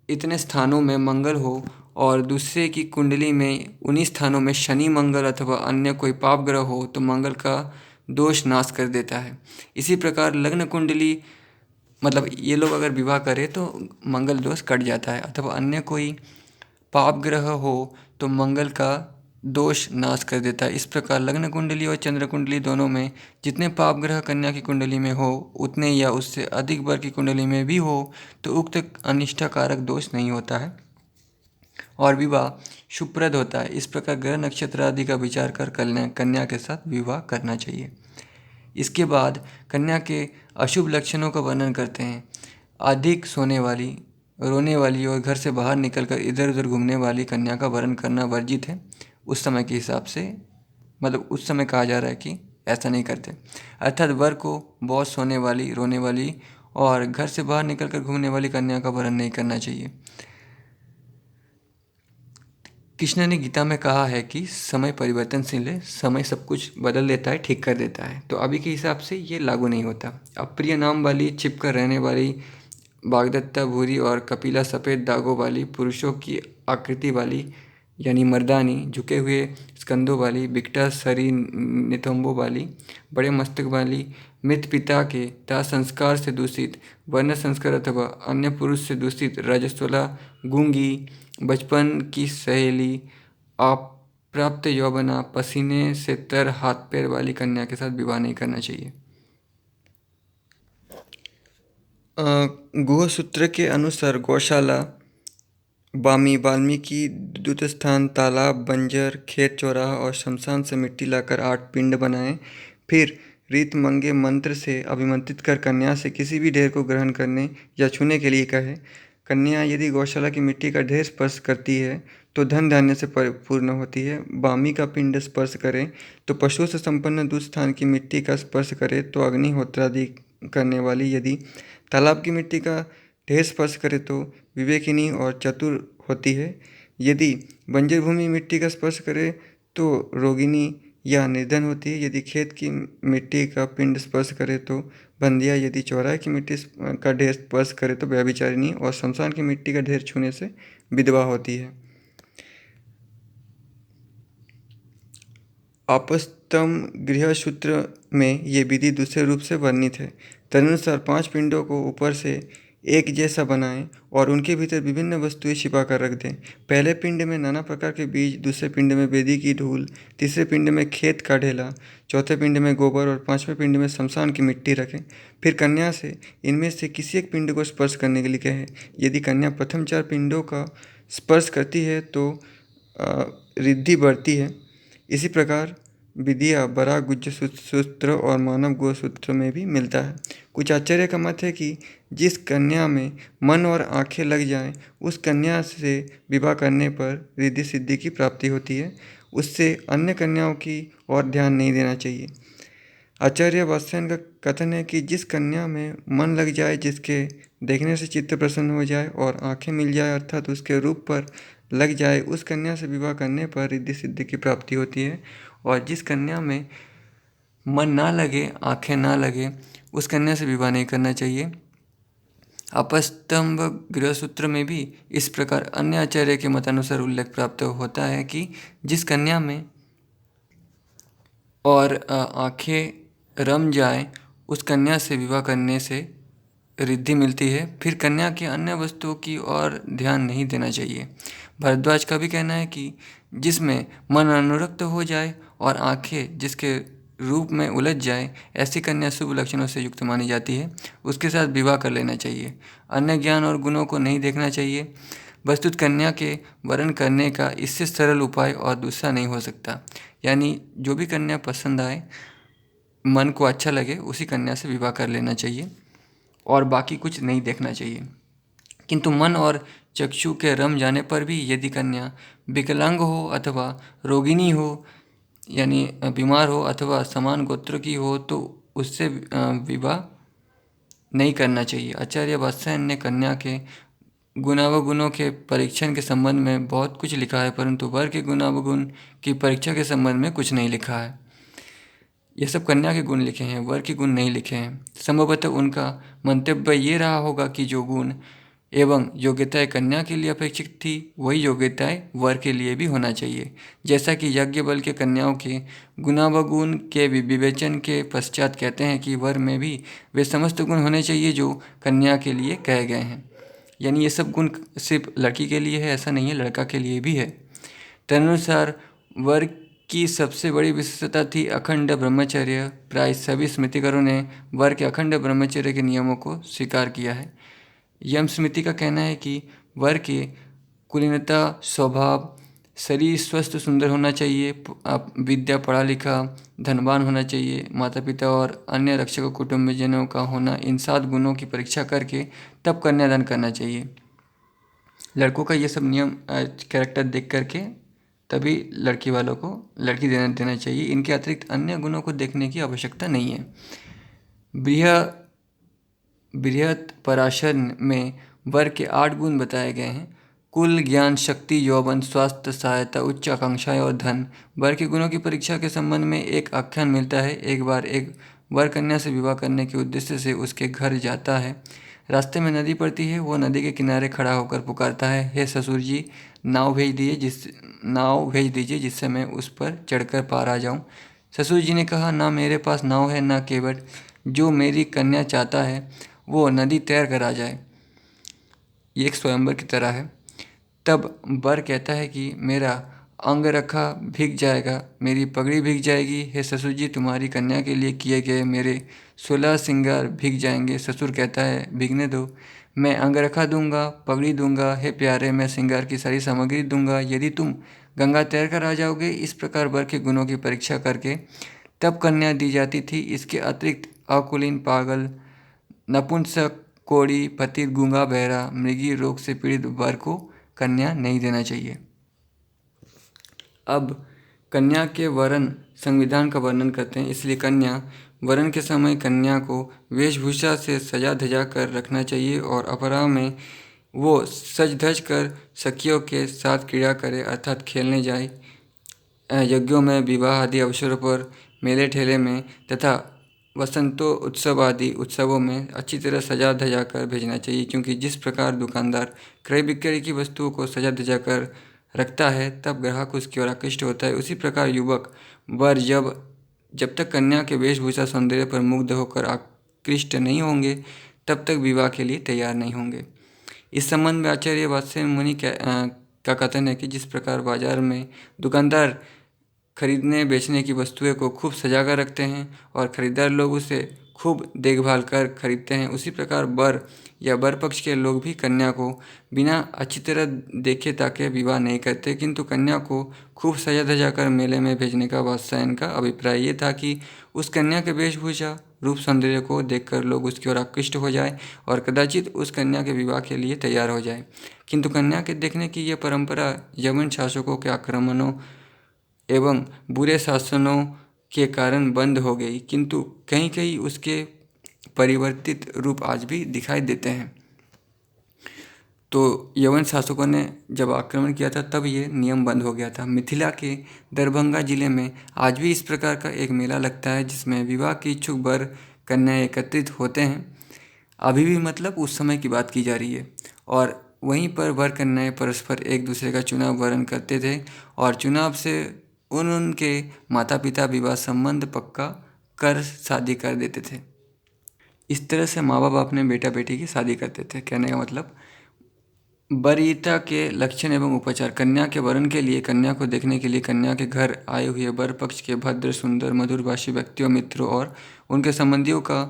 इतने स्थानों में मंगल हो और दूसरे की कुंडली में उन्हीं स्थानों में शनि, मंगल अथवा अन्य कोई पाप ग्रह हो तो मंगल का दोष नाश कर देता है। इसी प्रकार लग्न कुंडली ये लोग अगर विवाह करें तो मंगल दोष कट जाता है, अथवा अन्य कोई पाप ग्रह हो तो मंगल का दोष नाश कर देता है। इस प्रकार लग्न कुंडली और चंद्र कुंडली दोनों में जितने पाप ग्रह कन्या की कुंडली में हो उतने या उससे अधिक वर की कुंडली में भी हो तो उक्त अनिष्टाकारक दोष नहीं होता है और विवाह शुभप्रद होता है। इस प्रकार ग्रह नक्षत्र आदि का विचार कर कन्या के साथ विवाह करना चाहिए। इसके बाद कन्या के अशुभ लक्षणों का वर्णन करते हैं। अधिक सोने वाली, रोने वाली और घर से बाहर निकलकर इधर उधर घूमने वाली कन्या का वर्ण करना वर्जित है। उस समय के हिसाब से उस समय कहा जा रहा है कि ऐसा नहीं करते। अर्थात वर को बहुत सोने वाली, रोने वाली और घर से बाहर निकलकर घूमने वाली कन्या का वर्ण नहीं करना चाहिए। कृष्ण ने गीता में कहा है कि समय परिवर्तनशील है, समय सब कुछ बदल देता है, ठीक कर देता है। तो अभी के हिसाब से ये लागू नहीं होता। अप्रिय नाम वाली, छिपकर रहने वाली, बागदत्ता भूरी और कपिला सफ़ेद दागों वाली, पुरुषों की आकृति वाली यानी मर्दानी, झुके हुए स्कंदों वाली, बिकटा सरी नितंबों वाली, बड़े मस्तक वाली, मृत पिता के दाह संस्कार से दूषित, वर्ण संस्कार अथवा अन्य पुरुष से दूषित, रजस्वला, गूंगी, बचपन की सहेली, अप्राप्त यौवना, पसीने से तर हाथ पैर वाली कन्या के साथ विवाह नहीं करना चाहिए। गुह सूत्र के अनुसार गौशाला, बामी, वाल्मीकि, दूतस्थान, तालाब, बंजर, खेत, चौराहा और शमशान से मिट्टी लाकर 8 पिंड बनाएं। फिर रीत मंगे मंत्र से अभिमंत्रित कर कन्या से किसी भी ढेर को ग्रहण करने या छूने के लिए कहे। कन्या यदि गौशाला की मिट्टी का ढेर स्पर्श करती है तो धन धान्य से परिपूर्ण होती है। बामी का पिंड स्पर्श करे तो पशुओं से संपन्न, दूध स्थान की मिट्टी का स्पर्श करे तो अग्निहोत्रादि करने वाली, यदि तालाब की मिट्टी का ढेर स्पर्श करे तो विवेकिनी और चतुर होती है। यदि बंजर भूमि मिट्टी का स्पर्श करे तो रोगिणी या निर्धन होती है। यदि खेत की मिट्टी का पिंड स्पर्श करे तो बंदिया, यदि चौराहे की मिट्टी का ढेर स्पर्श करे तो व्यभिचारिणी और शमशान की मिट्टी का ढेर छूने से विधवा होती है। आपस्तम गृहसूत्र में ये विधि दूसरे रूप से वर्णित है। तदनुसार 5 पिंडों को ऊपर से एक जैसा बनाएं और उनके भीतर विभिन्न वस्तुएं छिपा कर रख दें। पहले पिंड में नाना प्रकार के बीज, दूसरे पिंड में बेदी की धूल, तीसरे पिंड में खेत का ढेला, चौथे पिंड में गोबर और 5वें पिंड में शमशान की मिट्टी रखें। फिर कन्या से इनमें से किसी एक पिंड को स्पर्श करने के लिए कहें। यदि कन्या प्रथम 4 पिंडों का स्पर्श करती है तो रिद्धि बढ़ती है। इसी प्रकार विधिया बरा गुज्ज सूत्र और मानव गो सूत्र में भी मिलता है। कुछ आचार्य का मत है कि जिस कन्या में मन और आंखें लग जाएं, उस कन्या से विवाह करने पर रिद्धि सिद्धि की प्राप्ति होती है। उससे अन्य कन्याओं की ओर ध्यान नहीं देना चाहिए। आचार्य वात्स्यायन का कथन है कि जिस कन्या में मन लग जाए, जिसके देखने से चित्त प्रसन्न हो जाए और आंखें मिल जाए अर्थात उसके रूप पर लग जाए, उस कन्या से विवाह करने पर रिद्धि सिद्धि की प्राप्ति होती है। और जिस कन्या में मन ना लगे, आंखें ना लगे, उस कन्या से विवाह नहीं करना चाहिए। अपस्तंभ गृहसूत्र में भी इस प्रकार अन्य आचार्य के मतानुसार उल्लेख प्राप्त होता है कि जिस कन्या में और आंखें रम जाए, उस कन्या से विवाह करने से रिद्धि मिलती है। फिर कन्या की अन्य वस्तुओं की ओर ध्यान नहीं देना चाहिए। भरद्वाज का भी कहना है कि जिसमें मन अनुरक्त हो जाए और आंखें जिसके रूप में उलझ जाए, ऐसी कन्या शुभ लक्षणों से युक्त मानी जाती है, उसके साथ विवाह कर लेना चाहिए। अन्य ज्ञान और गुणों को नहीं देखना चाहिए। वस्तुत कन्या के वरण करने का इससे सरल उपाय और दूसरा नहीं हो सकता। यानी जो भी कन्या पसंद आए, मन को अच्छा लगे, उसी कन्या से विवाह कर लेना चाहिए और बाकी कुछ नहीं देखना चाहिए। किंतु मन और चक्षु के रम जाने पर भी यदि कन्या विकलांग हो अथवा रोगिणी हो, यानी बीमार हो अथवा समान गोत्र की हो, तो उससे विवाह नहीं करना चाहिए। आचार्य वात्स्यायन ने कन्या के गुणावगुणों के परीक्षण के संबंध में बहुत कुछ लिखा है, परंतु वर के गुणावगुण की परीक्षा के संबंध में कुछ नहीं लिखा है। ये सब कन्या के गुण लिखे हैं, वर के गुण नहीं लिखे हैं। संभवतः उनका मंतव्य ये रहा होगा कि जो गुण एवं योग्यताएं कन्या के लिए अपेक्षित थी, वही योग्यताएं वर के लिए भी होना चाहिए। जैसा कि याज्ञवल्क्य के कन्याओं के गुणावगुण के विवेचन के पश्चात कहते हैं कि वर में भी वे समस्त गुण होने चाहिए जो कन्या के लिए कहे गए हैं। यानी ये सब गुण सिर्फ लड़की के लिए है ऐसा नहीं है, लड़का के लिए भी है। तदनुसार वर की सबसे बड़ी विशेषता थी अखंड ब्रह्मचर्य। प्राय सभी स्मृतिकारों ने वर के अखंड ब्रह्मचर्य के नियमों को स्वीकार किया है। यम स्मृति का कहना है कि वर के कुलीनता, स्वभाव, शरीर स्वस्थ सुंदर होना चाहिए, विद्या पढ़ा लिखा, धनवान होना चाहिए, माता पिता और अन्य रक्षक कुटुंबजनों का होना, इन 7 गुणों की परीक्षा करके तब कन्यादान करना चाहिए। लड़कों का ये सब नियम कैरेक्टर देख करके तभी लड़की वालों को लड़की देना चाहिए। इनके अतिरिक्त अन्य गुणों को देखने की आवश्यकता नहीं है। बृहत पराशर में वर के 8 गुण बताए गए हैं। कुल, ज्ञान, शक्ति, यौवन, स्वास्थ्य, सहायता, उच्च आकांक्षाएं और धन। वर के गुणों की परीक्षा के संबंध में एक आख्यान मिलता है। एक बार एक वर कन्या से विवाह करने के उद्देश्य से उसके घर जाता है। रास्ते में नदी पड़ती है। वो नदी के किनारे खड़ा होकर पुकारता है, हे ससुर जी, नाव भेज दीजिए जिससे मैं उस पर चढ़कर पार आ जाऊं। ससुर जी ने कहा, ना मेरे पास नाव है ना केवट, जो मेरी कन्या चाहता है वो नदी तैर कर आ जाए। ये एक स्वयंवर की तरह है। तब वर कहता है कि मेरा अंगरखा भीग जाएगा, मेरी पगड़ी भीग जाएगी। हे ससुर जी, तुम्हारी कन्या के लिए किए गए मेरे 16 श्रृंगार भीग जाएंगे। ससुर कहता है, भीगने दो, मैं अंगरखा दूंगा, पगड़ी दूंगा। हे प्यारे, मैं श्रृंगार की सारी सामग्री दूंगा यदि तुम गंगा तैर कर आ जाओगे। इस प्रकार वर के गुणों की परीक्षा करके तब कन्या दी जाती थी। इसके अतिरिक्त अकुलीन, पागल, नपुंसक, कोढ़ी, पतित, गूंगा, बहरा, मृगी रोग से पीड़ित वर को कन्या नहीं देना चाहिए। अब कन्या के वरण संविधान का वर्णन करते हैं। इसलिए कन्या वरण के समय कन्या को वेशभूषा से सजा धजा कर रखना चाहिए और अपराह में वो सज धज कर सखियों के साथ क्रीड़ा करे, अर्थात खेलने जाए। यज्ञों में, विवाह आदि अवसरों पर, मेले ठेले में तथा वसंतोत्सव आदि उत्सवों में अच्छी तरह सजा धजा कर भेजना चाहिए, क्योंकि जिस प्रकार दुकानदार क्रय विक्रय की वस्तुओं को सजा धजा कर रखता है तब ग्राहक उसकी ओर आकृष्ट होता है, उसी प्रकार युवक वर जब तक कन्या के वेशभूषा सौंदर्य पर मुग्ध होकर आकृष्ट नहीं होंगे तब तक विवाह के लिए तैयार नहीं होंगे। इस संबंध में आचार्य वात्स्ययन मुनि का कथन है कि जिस प्रकार बाजार में दुकानदार खरीदने बेचने की वस्तुएं को खूब सजा कर रखते हैं और खरीदार लोग उसे खूब देखभाल कर खरीदते हैं, उसी प्रकार वर या वर पक्ष के लोग भी कन्या को बिना अच्छी तरह देखे ताके विवाह नहीं करते, किंतु कन्या को खूब सजा धजा कर मेले में भेजने का वात्स्यायन का अभिप्राय ये था कि उस कन्या के वेशभूषा, रूप, सौंदर्य को देखकर लोग उसकी ओर आकृष्ट हो जाए और कदाचित उस कन्या के विवाह के लिए तैयार हो जाए। किंतु कन्या के देखने की यह परंपरा यवन शासकों के आक्रमणों एवं बुरे शासनों के कारण बंद हो गई, किंतु कहीं कहीं उसके परिवर्तित रूप आज भी दिखाई देते हैं। तो यवन शासकों ने जब आक्रमण किया था तब ये नियम बंद हो गया था। मिथिला के दरभंगा जिले में आज भी इस प्रकार का एक मेला लगता है जिसमें विवाह के इच्छुक वर कन्या एकत्रित होते हैं। अभी भी मतलब उस समय की बात की जा रही है। और वहीं पर वर कन्याएं परस्पर एक दूसरे का चुनाव वरण करते थे और चुनाव से उनके माता पिता विवाह संबंध पक्का कर शादी कर देते थे। इस तरह से माँ बाप अपने बेटा बेटी की शादी करते थे। कहने का मतलब वरीयता के लक्षण एवं उपचार। कन्या के वरण के लिए, कन्या को देखने के लिए कन्या के घर आए हुए वर पक्ष के भद्र, सुंदर, मधुरभाषी व्यक्तियों, मित्रों और उनके संबंधियों का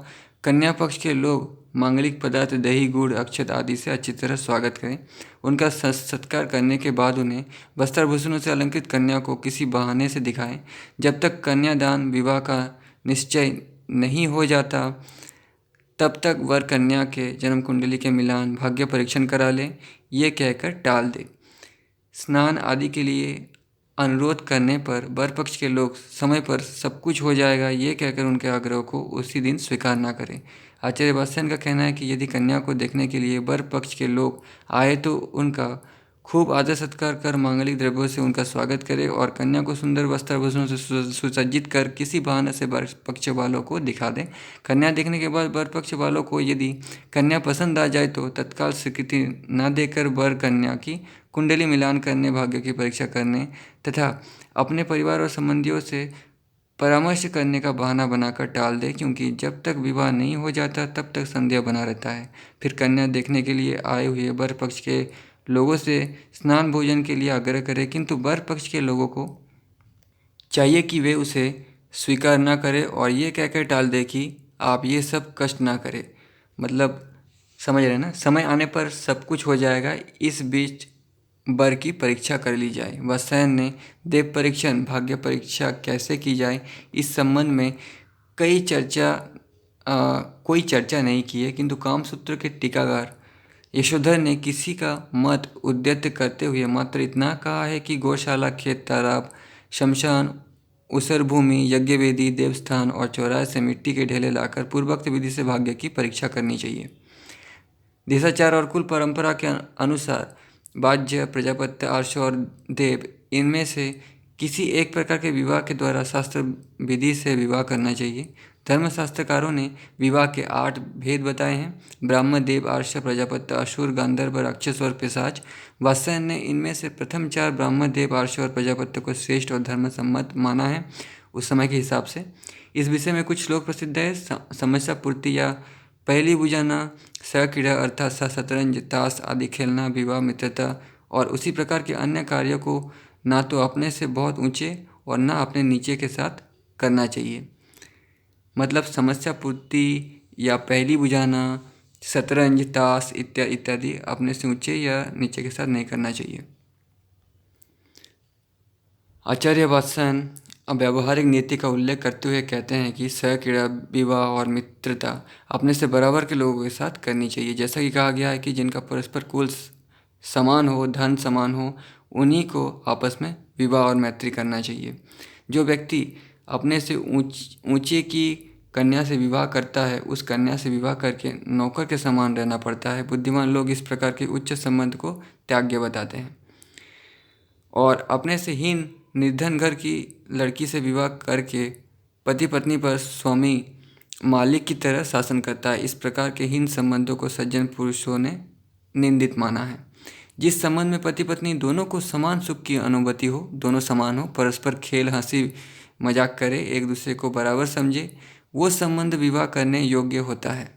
कन्या पक्ष के लोग मांगलिक पदार्थ, दही, गुड़, अक्षत आदि से अच्छी तरह स्वागत करें। उनका सत्कार करने के बाद उन्हें वस्त्राभूषणों से अलंकृत कन्या को किसी बहाने से दिखाएं। जब तक कन्यादान विवाह का निश्चय नहीं हो जाता तब तक वर कन्या के जन्म कुंडली के मिलान, भाग्य परीक्षण करा लें, ये कहकर टाल दे। स्नान आदि के लिए अनुरोध करने पर वर पक्ष के लोग समय पर सब कुछ हो जाएगा ये कहकर उनके आग्रह को उसी दिन स्वीकार ना करें। आचार्य वात्स्यायन का कहना है कि यदि कन्या को देखने के लिए वर पक्ष के लोग आए तो उनका खूब आदर सत्कार कर मांगलिक द्रव्यों से उनका स्वागत करे और कन्या को सुंदर वस्त्राभूषणों से सुसज्जित कर किसी बहाने से वर पक्ष वालों को दिखा दें। कन्या देखने के बाद वर पक्ष वालों को यदि कन्या पसंद आ जाए तो तत्काल स्वीकृति न देकर वर कन्या की कुंडली मिलान करने, भाग्य की परीक्षा करने तथा अपने परिवार और संबंधियों से परामर्श करने का बहाना बनाकर टाल दे, क्योंकि जब तक विवाह नहीं हो जाता तब तक संदेह बना रहता है। फिर कन्या देखने के लिए आए हुए वर पक्ष के लोगों से स्नान भोजन के लिए आग्रह करें, किंतु वर पक्ष के लोगों को चाहिए कि वे उसे स्वीकार ना करें और ये कहकर टाल दे कि आप ये सब कष्ट ना करें। मतलब समझ रहे ना, समय आने पर सब कुछ हो जाएगा, इस बीच वर की परीक्षा कर ली जाए। वात्स्यायन ने देव परीक्षण, भाग्य परीक्षा कैसे की जाए इस संबंध में कोई चर्चा नहीं की है, किंतु कामसूत्र के टीकाकार यशोधर ने किसी का मत उद्यत करते हुए मात्र इतना कहा है कि गौशाला, खेत, तालाब, शमशान, उसर भूमि, यज्ञ वेदी, देवस्थान और चौराहे से मिट्टी के ढेले लाकर पूर्वोक्त विधि से भाग्य की परीक्षा करनी चाहिए। देशाचार और कुल परंपरा के अनुसार बाज्य, प्रजापत्य, आर्ष और देव इनमें से किसी एक प्रकार के विवाह के द्वारा शास्त्र विधि से विवाह करना चाहिए। धर्मशास्त्रकारों ने विवाह के 8 भेद बताए हैं। ब्राह्मण, देव, आर्ष, प्रजापत्य, असुर, गांधर्व, राक्षस और पिशाच। वात्स्यायन ने इनमें से प्रथम 4 ब्राह्मण, देव, आर्ष और प्रजापत्य को श्रेष्ठ और धर्मसम्मत माना है उस समय के हिसाब से। इस विषय में कुछ श्लोक प्रसिद्ध है। समस्या पूर्ति या पहली बुझाना, क्रीड़ा अर्थात शतरंज, ताश आदि खेलना, विवाह, मित्रता और उसी प्रकार के अन्य कार्यों को ना तो अपने से बहुत ऊंचे और ना अपने नीचे के साथ करना चाहिए। मतलब समस्या पूर्ति या पहली बुझाना, शतरंज, ताश इत्यादि अपने से ऊंचे या नीचे के साथ नहीं करना चाहिए। आचार्य वात्स्यायन व्यावहारिक नीति का उल्लेख करते हुए कहते हैं कि क्रीड़ा, विवाह और मित्रता अपने से बराबर के लोगों के साथ करनी चाहिए। जैसा कि कहा गया है कि जिनका परस्पर कुल समान हो, धन समान हो, उन्हीं को आपस में विवाह और मैत्री करना चाहिए। जो व्यक्ति अपने से ऊंचे की कन्या से विवाह करता है, उस कन्या से विवाह करके नौकर के समान रहना पड़ता है। बुद्धिमान लोग इस प्रकार के उच्च संबंध को त्याज्य बताते हैं। और अपने से हीन निर्धन घर की लड़की से विवाह करके पति पत्नी पर स्वामी मालिक की तरह शासन करता है। इस प्रकार के हीन संबंधों को सज्जन पुरुषों ने निंदित माना है। जिस संबंध में पति पत्नी दोनों को समान सुख की अनुभूति हो, दोनों समान हो, परस्पर खेल हंसी मजाक करे, एक दूसरे को बराबर समझे, वो संबंध विवाह करने योग्य होता है।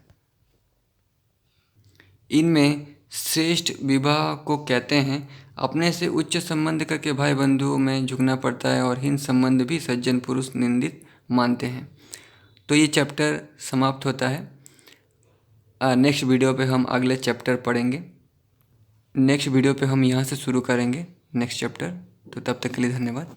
इनमें श्रेष्ठ विवाह को कहते हैं। अपने से उच्च संबंध करके भाई बंधुओं में झुकना पड़ता है और हीन संबंध भी सज्जन पुरुष निंदित मानते हैं। तो ये चैप्टर समाप्त होता है। नेक्स्ट वीडियो पे हम अगले चैप्टर पढ़ेंगे। नेक्स्ट वीडियो पे हम यहाँ से शुरू करेंगे नेक्स्ट चैप्टर। तो तब तक के लिए धन्यवाद।